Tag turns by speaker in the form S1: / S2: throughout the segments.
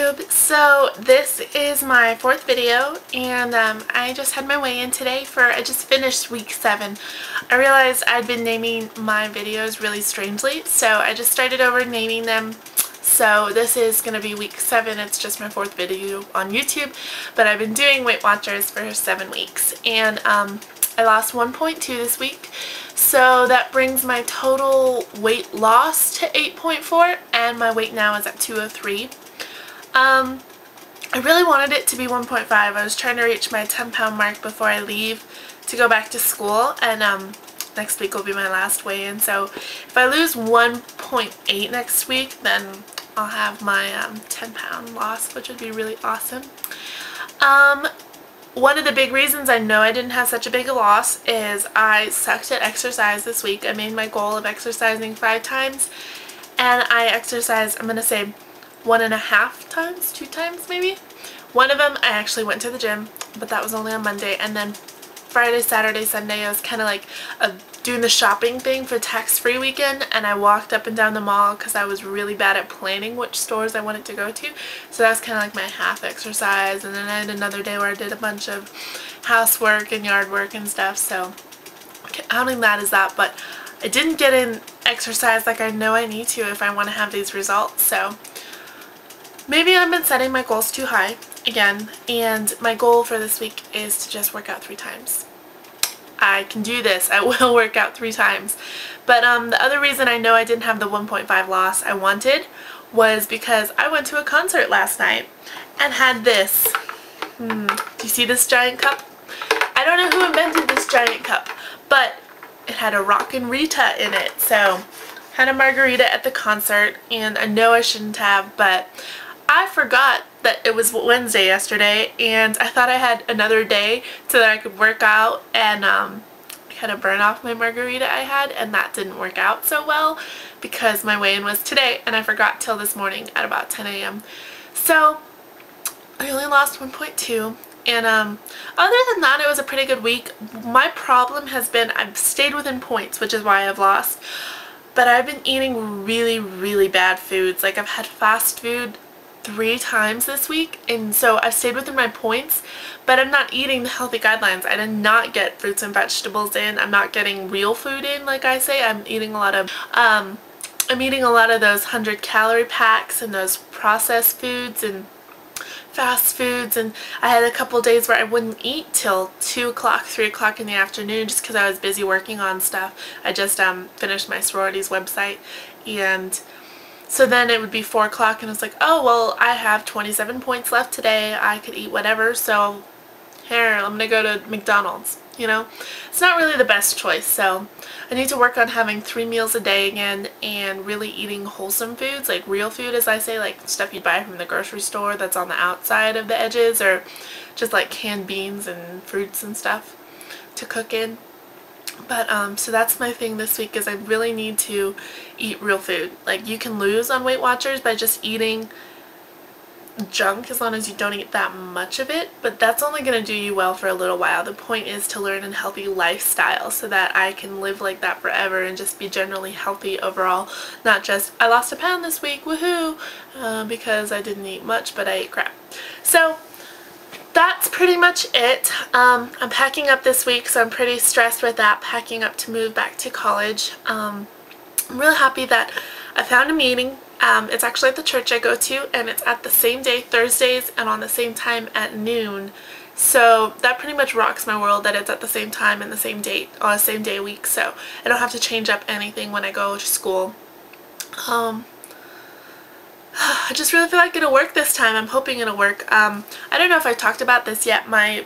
S1: YouTube. So this is my fourth video, and I just had my weigh-in today I just finished week 7. I realized I'd been naming my videos really strangely, so I just started over naming them. So this is going to be week 7. It's just my fourth video on YouTube, but I've been doing Weight Watchers for 7 weeks, and I lost 1.2 this week. So that brings my total weight loss to 8.4, and my weight now is at 203. I really wanted it to be 1.5. I was trying to reach my 10-pound mark before I leave to go back to school, and next week will be my last weigh-in. So if I lose 1.8 next week, then I'll have my 10-pound loss, which would be really awesome. One of the big reasons I know I didn't have such a big a loss is I sucked at exercise this week. I made my goal of exercising 5 times, and I exercised, I'm going to say 1.5 times, 2 times maybe. One of them I actually went to the gym, but that was only on Monday, and then Friday, Saturday, Sunday I was kind of like doing the shopping thing for tax-free weekend, and I walked up and down the mall because I was really bad at planning which stores I wanted to go to. So that was kind of like my half exercise, and then I had another day where I did a bunch of housework and yard work and stuff, so counting that as that, but I didn't get in exercise like I know I need to if I want to have these results. So maybe I've been setting my goals too high again, and my goal for this week is to just work out 3 times. I can do this. I will work out 3 times. But the other reason I know I didn't have the 1.5 loss I wanted was because I went to a concert last night and had this. Do you see this giant cup? I don't know who invented this giant cup, but it had a Rockin' Rita in it. So had a margarita at the concert, and I know I shouldn't have, but I forgot that it was Wednesday yesterday, and I thought I had another day so that I could work out and kind of burn off my margarita I had, and that didn't work out so well because my weigh-in was today and I forgot till this morning at about 10 a.m. So I only lost 1.2, and other than that, it was a pretty good week. My problem has been I've stayed within points, which is why I've lost, but I've been eating really bad foods. Like, I've had fast food 3 times this week, and so I've stayed within my points, but I'm not eating the healthy guidelines. I did not get fruits and vegetables in. I'm not getting real food in, like I say. I'm eating a lot of those 100-calorie packs and those processed foods and fast foods, and I had a couple days where I wouldn't eat till 2 o'clock, 3 o'clock in the afternoon just because I was busy working on stuff. I just finished my sorority's website, and so then it would be 4 o'clock, and it's like, oh, well, I have 27 points left today. I could eat whatever, so here, I'm going to go to McDonald's, you know? It's not really the best choice, so I need to work on having 3 meals a day again and really eating wholesome foods, like real food, as I say, like stuff you buy from the grocery store that's on the outside of the edges, or just like canned beans and fruits and stuff to cook in. But so that's my thing this week, is I really need to eat real food. Like, you can lose on Weight Watchers by just eating junk as long as you don't eat that much of it, but that's only going to do you well for a little while. The point is to learn a healthy lifestyle so that I can live like that forever and just be generally healthy overall, not just I lost a pound this week, woohoo, because I didn't eat much but I ate crap. So that's pretty much it. I'm packing up this week, so I'm pretty stressed with that, packing up to move back to college. I'm really happy that I found a meeting. It's actually at the church I go to, and it's at the same day, Thursdays, and on the same time at noon. So that pretty much rocks my world, that it's at the same time and the same date on the same day week, so I don't have to change up anything when I go to school. I just really feel like it'll work this time. I'm hoping it'll work. I don't know if I talked about this yet. My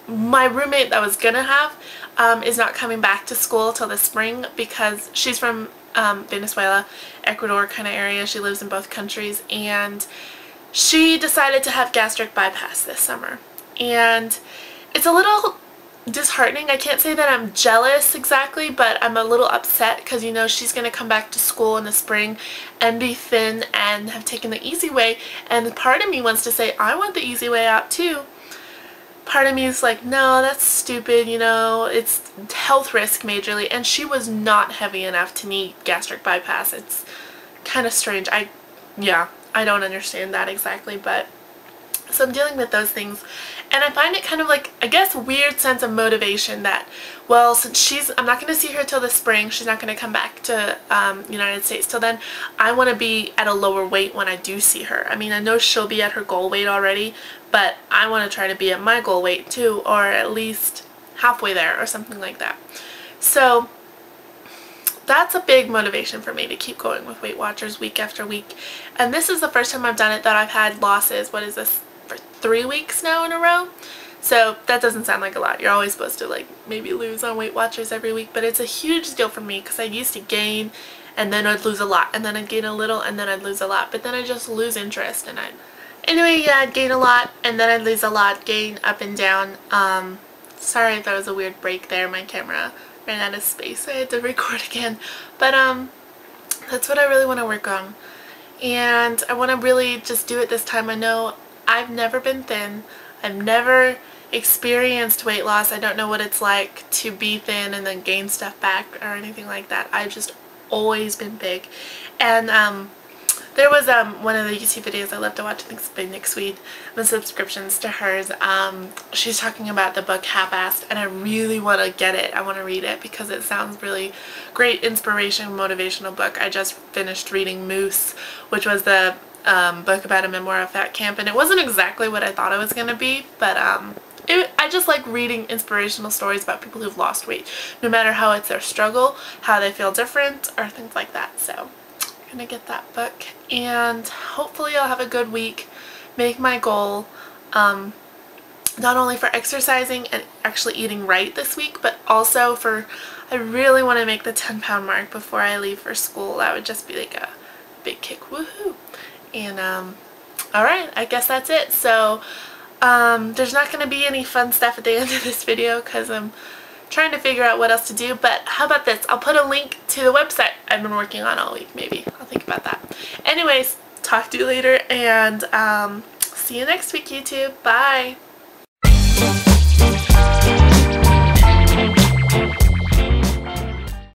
S1: roommate that I was gonna have is not coming back to school till the spring because she's from Venezuela, Ecuador kind of area. She lives in both countries, and she decided to have gastric bypass this summer, and it's a little disheartening. I can't say that I'm jealous exactly, but I'm a little upset because, you know, she's going to come back to school in the spring and be thin and have taken the easy way, and part of me wants to say I want the easy way out too. Part of me is like, no, that's stupid, you know, it's health risk majorly, and she was not heavy enough to need gastric bypass. It's kind of strange. Yeah, I don't understand that exactly, but so I'm dealing with those things, and I find it kind of like, I guess, weird sense of motivation that, well, since I'm not going to see her till the spring, she's not going to come back to United States till then, I want to be at a lower weight when I do see her. I mean, I know she'll be at her goal weight already, but I want to try to be at my goal weight too, or at least halfway there or something like that. So that's a big motivation for me to keep going with Weight Watchers week after week. And this is the first time I've done it that I've had losses, what is this, for 3 weeks now in a row? So that doesn't sound like a lot. You're always supposed to like maybe lose on Weight Watchers every week, but it's a huge deal for me because I used to gain and then I'd lose a lot, and then I'd gain a little and then I'd lose a lot, but then I just lose interest, and I'd gain a lot and then I'd lose a lot, gain up and down. Sorry if that was a weird break there. My camera ran out of space. I had to record again. But that's what I really want to work on. And I want to really just do it this time. I know I've never been thin. I've never experienced weight loss. I don't know what it's like to be thin and then gain stuff back or anything like that. I've just always been big. And there was one of the YouTube videos I love to watch, I think it's by Nick Swede, the subscriptions to hers. She's talking about the book Half-Assed, and I really want to get it. I want to read it because it sounds really great, inspiration, motivational book. I just finished reading Moose, which was the book about a memoir of fat camp, and it wasn't exactly what I thought it was going to be, but I just like reading inspirational stories about people who've lost weight, no matter how it's their struggle, how they feel different, or things like that. So gonna get that book, and hopefully I'll have a good week, make my goal, not only for exercising and actually eating right this week, but also for, I really want to make the 10-pound mark before I leave for school. That would just be like a big kick, woohoo. And alright, I guess that's it. So there's not going to be any fun stuff at the end of this video because I'm trying to figure out what else to do, but how about this? I'll put a link to the website I've been working on all week. Maybe I'll think about that. Anyways, talk to you later, and see you next week, YouTube. Bye.